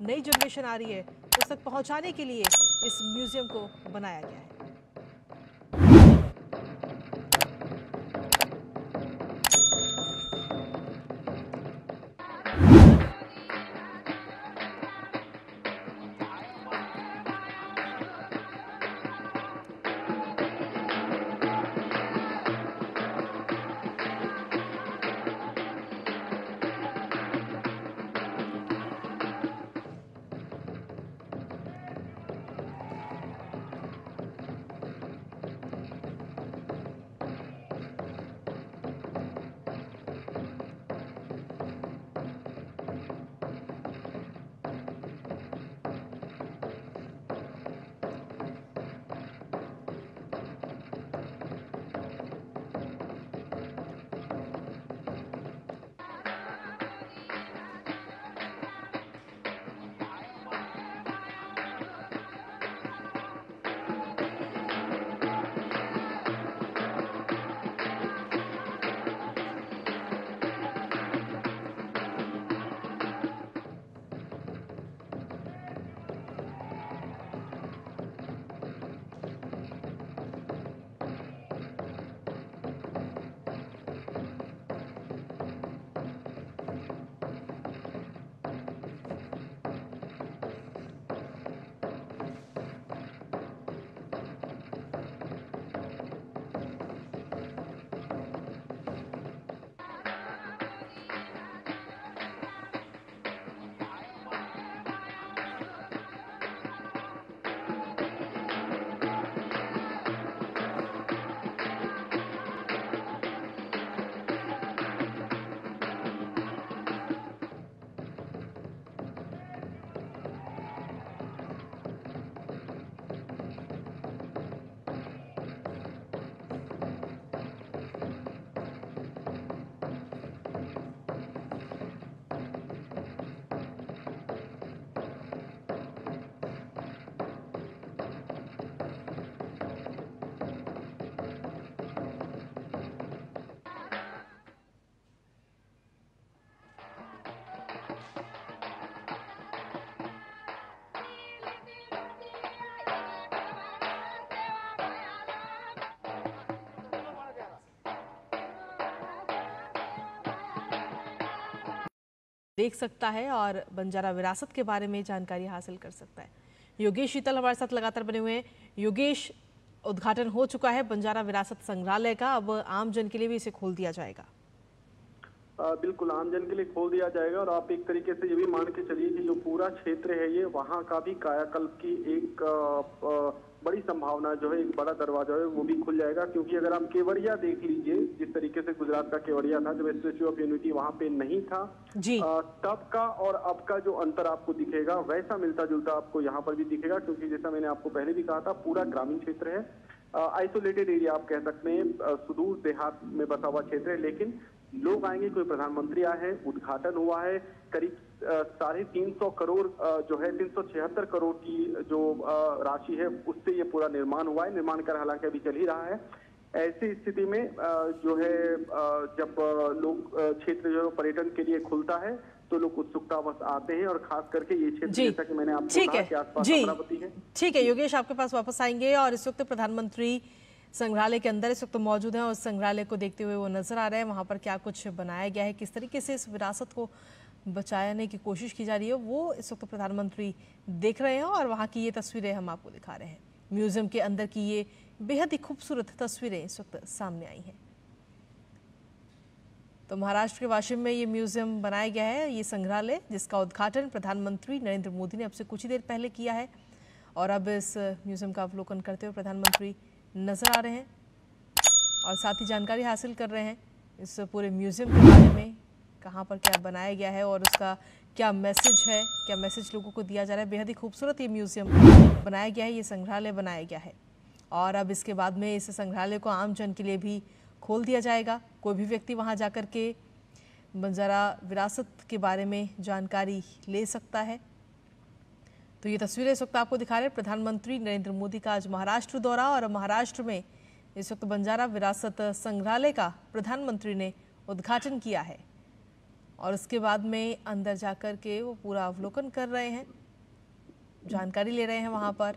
नई जनरेशन आ रही है उस तक पहुंचाने के लिए इस म्यूजियम को बनाया गया है। देख सकता है और बंजारा विरासत के बारे में जानकारी हासिल कर सकता है। योगेश शीतल हमारे साथ लगातार बने हुए हैं। योगेश, उद्घाटन हो चुका है बंजारा विरासत संग्रहालय का, अब आम जन के लिए भी इसे खोल दिया जाएगा। बिल्कुल आम जन के लिए खोल दिया जाएगा और आप एक तरीके से ये भी मान के चलिए कि जो पूरा क्षेत्र है ये वहाँ का भी कायाकल्प की एक बड़ी संभावना जो है, एक बड़ा दरवाजा है वो भी खुल जाएगा। क्योंकि अगर आप केवड़िया देख लीजिए, जिस तरीके से गुजरात का केवड़िया था जब स्टैच्यू ऑफ यूनिटी वहाँ पे नहीं था जी, तब का और अब का जो अंतर आपको दिखेगा वैसा मिलता जुलता आपको यहाँ पर भी दिखेगा। क्योंकि जैसा मैंने आपको पहले भी कहा था, पूरा ग्रामीण क्षेत्र है, आइसोलेटेड एरिया आप कह सकते हैं, सुदूर देहात में बसा हुआ क्षेत्र है। लेकिन लोग आएंगे, कोई प्रधानमंत्री आए हैं, उद्घाटन हुआ है, करीब 350 करोड़ जो है 376 करोड़ की जो राशि है उससे ये पूरा निर्माण हुआ है। निर्माण कार्य हालांकि अभी चल ही रहा है। ऐसी स्थिति में जो है जब लोग क्षेत्र जो पर्यटन के लिए खुलता है तो लोग उत्सुकतावश आते हैं और खास करके ये क्षेत्र जैसा कि मैंने आपको कहा कि आसपास अमरावती है। ठीक है योगेश, आपके पास वापस आएंगे। और इस वक्त प्रधानमंत्री संग्रहालय के अंदर इस वक्त मौजूद हैं और संग्रहालय को देखते हुए वो नजर आ रहे हैं। वहां पर क्या कुछ बनाया गया है, किस तरीके से इस विरासत को बचाने की कोशिश की जा रही है, वो इस वक्त प्रधानमंत्री देख रहे हैं और वहां की ये तस्वीरें हम आपको दिखा रहे हैं। म्यूजियम के अंदर की ये बेहद ही खूबसूरत तस्वीरें इस वक्त सामने आई हैं। तो महाराष्ट्र के वाशिम में ये म्यूजियम बनाया गया है, ये संग्रहालय जिसका उद्घाटन प्रधानमंत्री नरेंद्र मोदी ने अब से कुछ ही देर पहले किया है। और अब इस म्यूजियम का अवलोकन करते हुए प्रधानमंत्री नजर आ रहे हैं और साथ ही जानकारी हासिल कर रहे हैं इस पूरे म्यूजियम के बारे में, कहाँ पर क्या बनाया गया है और उसका क्या मैसेज है, क्या मैसेज लोगों को दिया जा रहा है। बेहद ही खूबसूरत ये म्यूजियम बनाया गया है, ये संग्रहालय बनाया गया है। और अब इसके बाद में इस संग्रहालय को आम जन के लिए भी खोल दिया जाएगा। कोई भी व्यक्ति वहाँ जाकर के बंजारा विरासत के बारे में जानकारी ले सकता है। तो ये तस्वीरें इस वक्त आपको दिखा रहे हैं प्रधानमंत्री नरेंद्र मोदी का आज महाराष्ट्र दौरा, और महाराष्ट्र में इस वक्त बंजारा विरासत संग्रहालय का प्रधानमंत्री ने उद्घाटन किया है। और उसके बाद में अंदर जाकर के वो पूरा अवलोकन कर रहे हैं, जानकारी ले रहे हैं वहाँ पर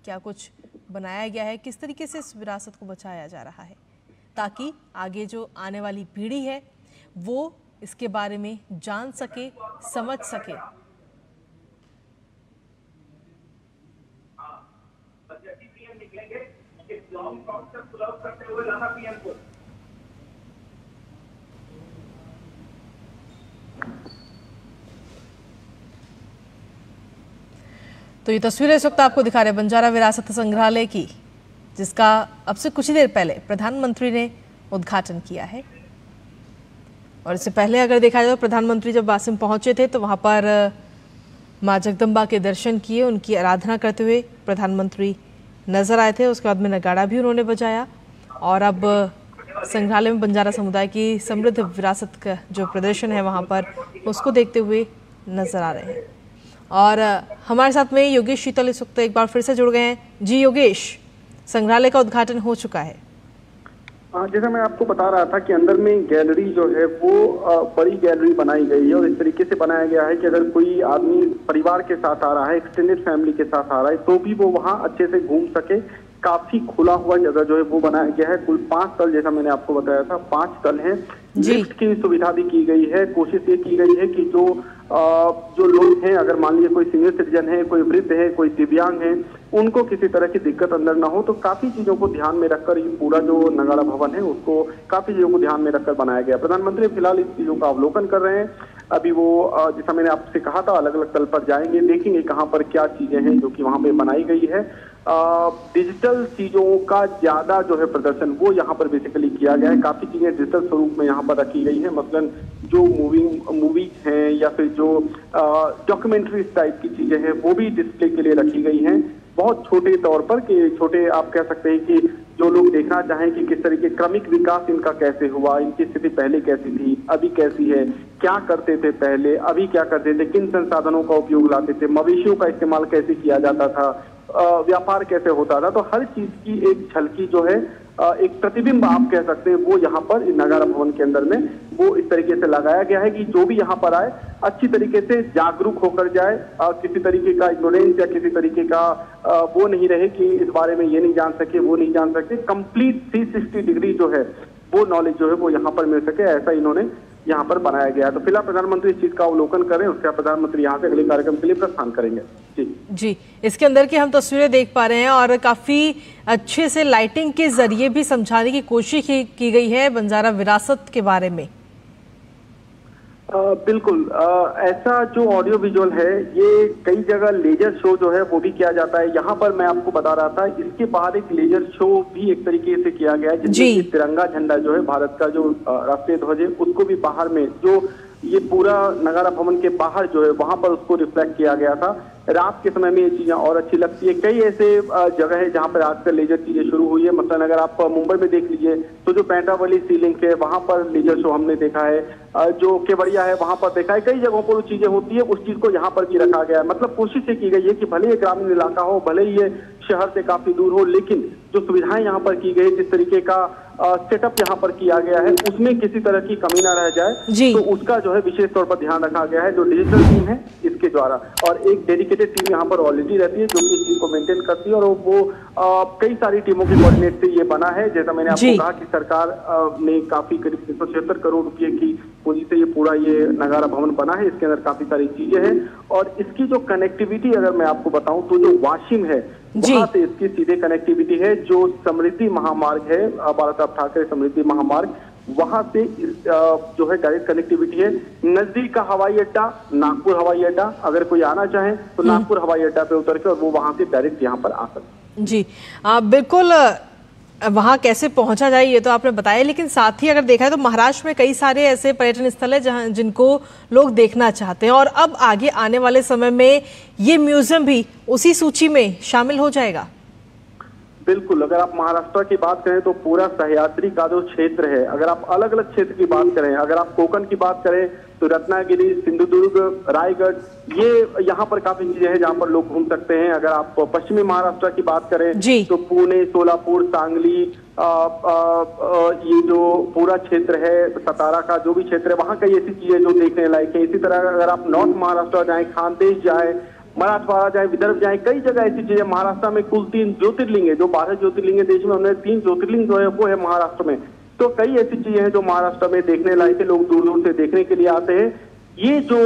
क्या कुछ बनाया गया है, किस तरीके से इस विरासत को बचाया जा रहा है, ताकि आगे जो आने वाली पीढ़ी है वो इसके बारे में जान सके, समझ सके। तो ये तस्वीरें इस वक्त आपको दिखा रहे बंजारा विरासत संग्रहालय की, जिसका अब से कुछ ही देर पहले प्रधानमंत्री ने उद्घाटन किया है। और इससे पहले अगर देखा जाए तो प्रधानमंत्री जब वासिम पहुंचे थे तो वहां पर मां जगदम्बा के दर्शन किए, उनकी आराधना करते हुए प्रधानमंत्री नजर आए थे। उसके बाद में नगाड़ा भी उन्होंने बजाया और अब संग्रहालय में बंजारा समुदाय की समृद्ध विरासत का जो प्रदर्शन है वहां पर उसको देखते हुए नजर आ रहे हैं। और हमारे साथ में योगेश शीतल इस वक्त एक बार फिर से जुड़ गए हैं। जी योगेश, संग्रहालय का उद्घाटन हो चुका है। जैसा मैं आपको बता रहा था कि अंदर में गैलरी जो है वो बड़ी गैलरी बनाई गई है और इस तरीके से बनाया गया है कि अगर कोई आदमी परिवार के साथ आ रहा है, एक्सटेंडेड फैमिली के साथ आ रहा है, तो भी वो वहाँ अच्छे से घूम सके। काफी खुला हुआ जगह जो है वो बनाया गया है। कुल 5 तल, जैसा मैंने आपको बताया था, 5 तल है। लिफ्ट की सुविधा भी की गई है। कोशिश ये की गई है कि जो लोग हैं, अगर मान लीजिए कोई सीनियर सिटीजन है, कोई वृद्ध है, कोई दिव्यांग है, उनको किसी तरह की दिक्कत अंदर ना हो, तो काफी चीजों को ध्यान में रखकर ये पूरा जो नगाड़ा भवन है उसको काफी चीजों को ध्यान में रखकर बनाया गया। प्रधानमंत्री फिलहाल इस चीजों का अवलोकन कर रहे हैं। अभी वो जैसा मैंने आपसे कहा था, अलग अलग तल पर जाएंगे, देखेंगे कहाँ पर क्या चीजें हैं जो कि वहां पे बनाई गई है। डिजिटल चीजों का ज्यादा जो है प्रदर्शन वो यहाँ पर बेसिकली किया गया है। काफी चीजें डिजिटल स्वरूप में यहाँ पर रखी गई है। मसलन जो मूवीज हैं या फिर जो डॉक्यूमेंट्री टाइप की चीजें हैं वो भी डिस्प्ले के लिए रखी गई हैं। बहुत छोटे तौर पर, कि छोटे आप कह सकते हैं कि जो लोग देखना चाहें कि किस तरीके क्रमिक विकास इनका कैसे हुआ, इनकी स्थिति पहले कैसी थी, अभी कैसी है, क्या करते थे पहले, अभी क्या करते थे, किन संसाधनों का उपयोग लाते थे, मवेशियों का इस्तेमाल कैसे किया जाता था, व्यापार कैसे होता था, तो हर चीज की एक झलकी जो है, एक प्रतिबिंब आप कह सकते हैं, वो यहाँ पर नगाड़ा भवन के अंदर में वो इस तरीके से लगाया गया है कि जो भी यहाँ पर आए अच्छी तरीके से जागरूक होकर जाए। किसी तरीके का इग्नोरेंस या किसी तरीके का वो नहीं रहे कि इस बारे में ये नहीं जान सके, वो नहीं जान सकते। कंप्लीट 360 डिग्री जो है वो नॉलेज जो है वो यहाँ पर मिल सके, ऐसा इन्होंने यहाँ पर बनाया गया है। तो फिलहाल प्रधानमंत्री इस चीज का अवलोकन करें, उसके बाद प्रधानमंत्री यहाँ से अगले कार्यक्रम के लिए प्रस्थान करेंगे। जी, इसके अंदर की हम तस्वीरें देख पा रहे हैं और काफी अच्छे से लाइटिंग के जरिए भी समझाने की कोशिश की गई है बंजारा विरासत के बारे में। बिल्कुल, ऐसा जो ऑडियो विजुअल है ये कई जगह लेजर शो जो है वो भी किया जाता है। यहाँ पर मैं आपको बता रहा था, इसके बाहर एक लेजर शो भी एक तरीके से किया गया है, जिसमें तिरंगा झंडा जो है, भारत का जो राष्ट्रीय ध्वज है, उसको भी बाहर में, जो ये पूरा नगाड़ा भवन के बाहर जो है वहां पर उसको रिफ्लेक्ट किया गया था। रात के समय में ये चीजें और अच्छी लगती है। कई ऐसे जगह है जहां पर आजकल लेजर चीजें शुरू हुई है। मतलब अगर आप मुंबई में देख लीजिए तो जो पैंटावली सी लिंक है वहां पर लेजर शो हमने देखा है, जो केवड़िया है वहां पर देखा है। कई जगहों पर वो चीजें होती है, उस चीज को यहाँ पर भी रखा गया है। मतलब कोशिश ये की गई है कि भले ये ग्रामीण इलाका हो, भले ही ये शहर से काफी दूर हो, लेकिन जो सुविधाएं यहाँ पर की गई, जिस तरीके का सेटअप यहाँ पर किया गया है, उसमें किसी तरह की कमी ना रह जाए, तो उसका जो है विशेष तौर पर ध्यान रखा गया है। जो डिजिटल टीम है इसके द्वारा, और एक डेडिकेटेड टीम यहाँ पर ऑलरेडी रहती है जो कि इस चीज को मेंटेन करती है, और वो कई सारी टीमों के कोऑर्डिनेट से ये बना है। जैसा मैंने आपको कहा कि सरकार ने काफी करीब 376 करोड़ रुपए की पूंजी से ये पूरा ये नगाड़ा भवन बना है। इसके अंदर काफी सारी चीजें हैं, और इसकी जो कनेक्टिविटी अगर मैं आपको बताऊं तो जो वाशिम है वहां से इसकी सीधे कनेक्टिविटी है। जो समृद्धि महामार्ग है, बाला साहब ठाकरे समृद्धि महामार्ग, वहां से जो है डायरेक्ट कनेक्टिविटी है। नजदीक का हवाई अड्डा नागपुर हवाई अड्डा, अगर कोई आना चाहे तो नागपुर हवाई अड्डा पे उतर के और वो वहां से डायरेक्ट यहाँ पर आ सकते। जी बिल्कुल, वहां कैसे पहुंचा जाए ये तो आपने बताया, लेकिन साथ ही अगर देखा है तो महाराष्ट्र में कई सारे ऐसे पर्यटन स्थल है जहां जिनको लोग देखना चाहते हैं, और अब आगे आने वाले समय में ये म्यूजियम भी उसी सूची में शामिल हो जाएगा। बिल्कुल, अगर आप महाराष्ट्र की बात करें तो पूरा सह्याद्री का जो क्षेत्र है, अगर आप अलग अलग क्षेत्र की बात करें, अगर आप कोकण की बात करें तो रत्नागिरी, सिंधुदुर्ग, रायगढ़, ये यहाँ पर काफी चीजें हैं जहाँ पर लोग घूम सकते हैं। अगर आप पश्चिमी महाराष्ट्र की बात करें तो पुणे, सोलापुर, सांगली, ये जो पूरा क्षेत्र है सतारा का जो भी क्षेत्र है वहाँ कई ऐसी चीजें जो देखने लायक है। इसी तरह अगर आप नॉर्थ महाराष्ट्र जाए, खानदेश जाए, मराठवाड़ा जाए, विदर्भ जाए, कई जगह ऐसी चीजें। महाराष्ट्र में कुल 3 ज्योतिर्लिंग है, जो 12 ज्योतिर्लिंग है देश में, उन्हें 3 ज्योतिर्लिंग जो है वो है महाराष्ट्र में। तो कई ऐसी चीजें हैं जो महाराष्ट्र में देखने लायक है, लोग दूर दूर से देखने के लिए आते हैं। ये जो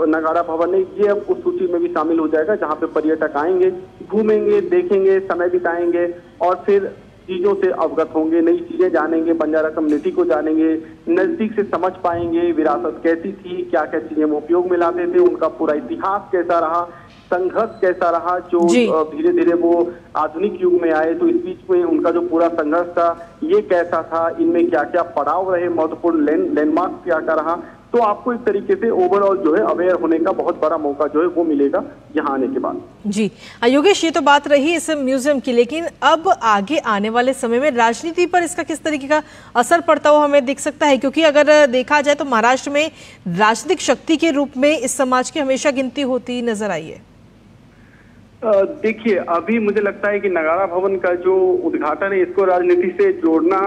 नगाड़ा भवन है ये अब उस सूची में भी शामिल हो जाएगा जहां पे पर्यटक आएंगे, घूमेंगे, देखेंगे, समय बिताएंगे और फिर चीजों से अवगत होंगे, नई चीजें जानेंगे, बंजारा कम्युनिटी को जानेंगे, नजदीक से समझ पाएंगे विरासत कैसी थी, क्या क्या चीजें वो उपयोग में लाते थे, उनका पूरा इतिहास कैसा रहा, संघर्ष कैसा रहा, जो धीरे धीरे वो आधुनिक युग में आए तो इस बीच में उनका जो पूरा संघर्ष था ये कैसा था, इनमें क्या क्या पड़ाव रहे, महत्वपूर्ण लैंडमार्क क्या क्या रहा। तो आपको इस तरीके से ओवरऑल जो है अवेयर होने का बहुत बड़ा मौका जो है वो मिलेगा यहाँ आने के बाद। जी योगेश, ये तो बात रही इस म्यूजियम की, लेकिन अब आगे आने वाले समय में राजनीति पर इसका किस तरीके का असर पड़ता हुआ हमें दिख सकता है? क्योंकि अगर देखा जाए तो महाराष्ट्र में राजनीतिक शक्ति के रूप में इस समाज की हमेशा गिनती होती नजर आई है। देखिए, अभी मुझे लगता है कि नगाड़ा भवन का जो उद्घाटन है इसको राजनीति से जोड़ना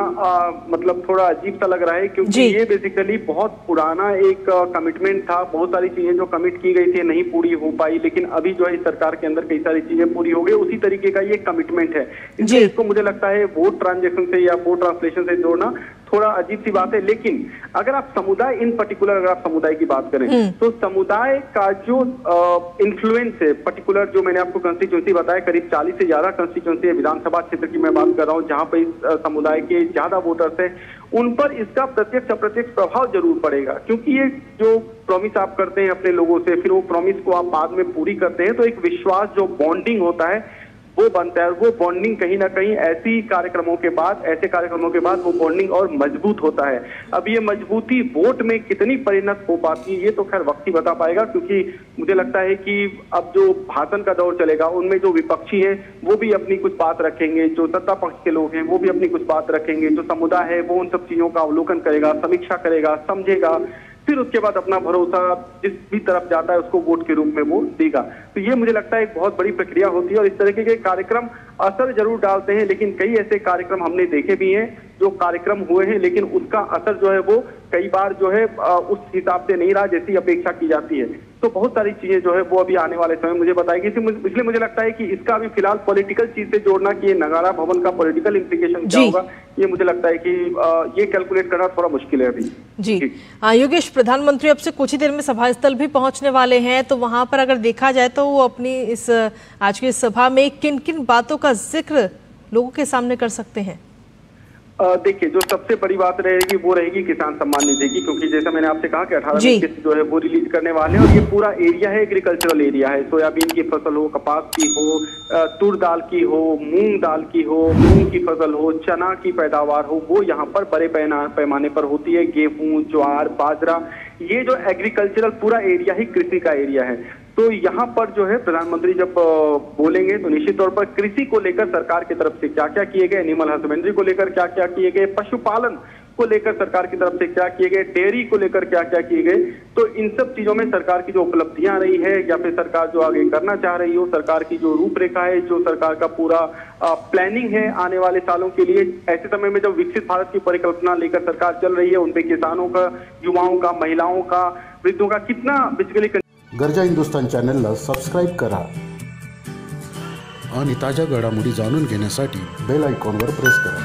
मतलब थोड़ा अजीब सा लग रहा है, क्योंकि ये बेसिकली बहुत पुराना एक कमिटमेंट था। बहुत सारी चीजें जो कमिट की गई थी नहीं पूरी हो पाई, लेकिन अभी जो है इस सरकार के अंदर कई सारी चीजें पूरी हो गई। उसी तरीके का ये कमिटमेंट है, इसलिए इसको मुझे लगता है वोट ट्रांजेक्शन से या वोट ट्रांसलेशन से जोड़ना थोड़ा अजीब सी बात है। लेकिन अगर आप समुदाय इन पर्टिकुलर अगर आप समुदाय की बात करें तो समुदाय का जो इन्फ्लुएंस है, पर्टिकुलर जो मैंने आपको कंस्टिट्यूंसी बताया, करीब 40 से ज्यादा कंस्टिट्यूंसी है, विधानसभा क्षेत्र की मैं बात कर रहा हूं जहां पर इस समुदाय के ज्यादा वोटर्स है, उन पर इसका प्रत्यक्ष अप्रत्यक्ष प्रभाव जरूर पड़ेगा। क्योंकि ये जो प्रॉमिस आप करते हैं अपने लोगों से, फिर वो प्रॉमिस को आप बाद में पूरी करते हैं, तो एक विश्वास जो बॉन्डिंग होता है वो बनता है। वो बॉन्डिंग कहीं ना कहीं ऐसे कार्यक्रमों के बाद वो बॉन्डिंग और मजबूत होता है। अब ये मजबूती वोट में कितनी परिणत हो पाती है ये तो खैर वक्त ही बता पाएगा, क्योंकि मुझे लगता है कि अब जो भाषण का दौर चलेगा उनमें जो विपक्षी है वो भी अपनी कुछ बात रखेंगे, जो सत्ता पक्ष के लोग हैं वो भी अपनी कुछ बात रखेंगे, जो समुदाय है वो उन सब चीजों का अवलोकन करेगा, समीक्षा करेगा, समझेगा, फिर उसके बाद अपना भरोसा जिस भी तरफ जाता है उसको वोट के रूप में वो देगा। तो ये मुझे लगता है एक बहुत बड़ी प्रक्रिया होती है और इस तरीके के कार्यक्रम असर जरूर डालते हैं। लेकिन कई ऐसे कार्यक्रम हमने देखे भी हैं जो कार्यक्रम हुए हैं लेकिन उसका असर जो है वो कई बार जो है उस हिसाब से नहीं रहा जैसी अपेक्षा की जाती है। तो बहुत सारी चीजें जो है वो अभी आने वाले समय मुझे बताएगी। इसलिए मुझे लगता है कि इसका अभी फिलहाल पॉलिटिकल चीज से जोड़ना कि ये नगाड़ा भवन का पॉलिटिकल इंप्लीकेशन क्या होगा, ये मुझे लगता है कि ये कैलकुलेट करना थोड़ा मुश्किल है अभी। जी योगेश, प्रधानमंत्री अब से कुछ ही देर में सभा स्थल भी पहुंचने वाले हैं, तो वहां पर अगर देखा जाए तो वो अपनी इस आज की सभा में किन किन बातों का जिक्र लोगों के सामने कर सकते हैं? देखिए, जो सबसे बड़ी बात रहेगी वो रहेगी किसान सम्मान निधि की, क्योंकि जैसा मैंने आपसे कहा कि 18 किस्त जो है वो रिलीज करने वाले हैं और ये पूरा एरिया है एग्रीकल्चरल एरिया है। सोयाबीन की फसल हो, कपास की हो, तुर दाल की हो, मूंग दाल की हो, मूंग की फसल हो, चना की पैदावार हो, वो यहाँ पर बड़े पैमाने पर होती है। गेहूं, ज्वार, बाजरा, ये जो एग्रीकल्चरल पूरा एरिया ही कृषि का एरिया है। तो यहाँ पर जो है प्रधानमंत्री जब बोलेंगे तो निश्चित तौर पर कृषि को लेकर सरकार की तरफ से क्या क्या किए गए, एनिमल हस्बेंड्री को लेकर क्या क्या किए गए, पशुपालन को लेकर सरकार की तरफ से क्या किए गए, डेयरी को लेकर क्या क्या किए गए, तो इन सब चीजों में सरकार की जो उपलब्धियां रही है या फिर सरकार जो आगे करना चाह रही हो, सरकार की जो रूपरेखा है, जो सरकार का पूरा प्लानिंग है आने वाले सालों के लिए, ऐसे समय में जब विकसित भारत की परिकल्पना लेकर सरकार चल रही है, उनपे किसानों का, युवाओं का, महिलाओं का, वृद्धों का कितना बेसिकली। गरजा हिंदुस्तान चॅनलला सबस्क्राईब करा आणि ताज्या घडामोडी जाणून घेण्यासाठी बेल आयकॉनवर प्रेस करा।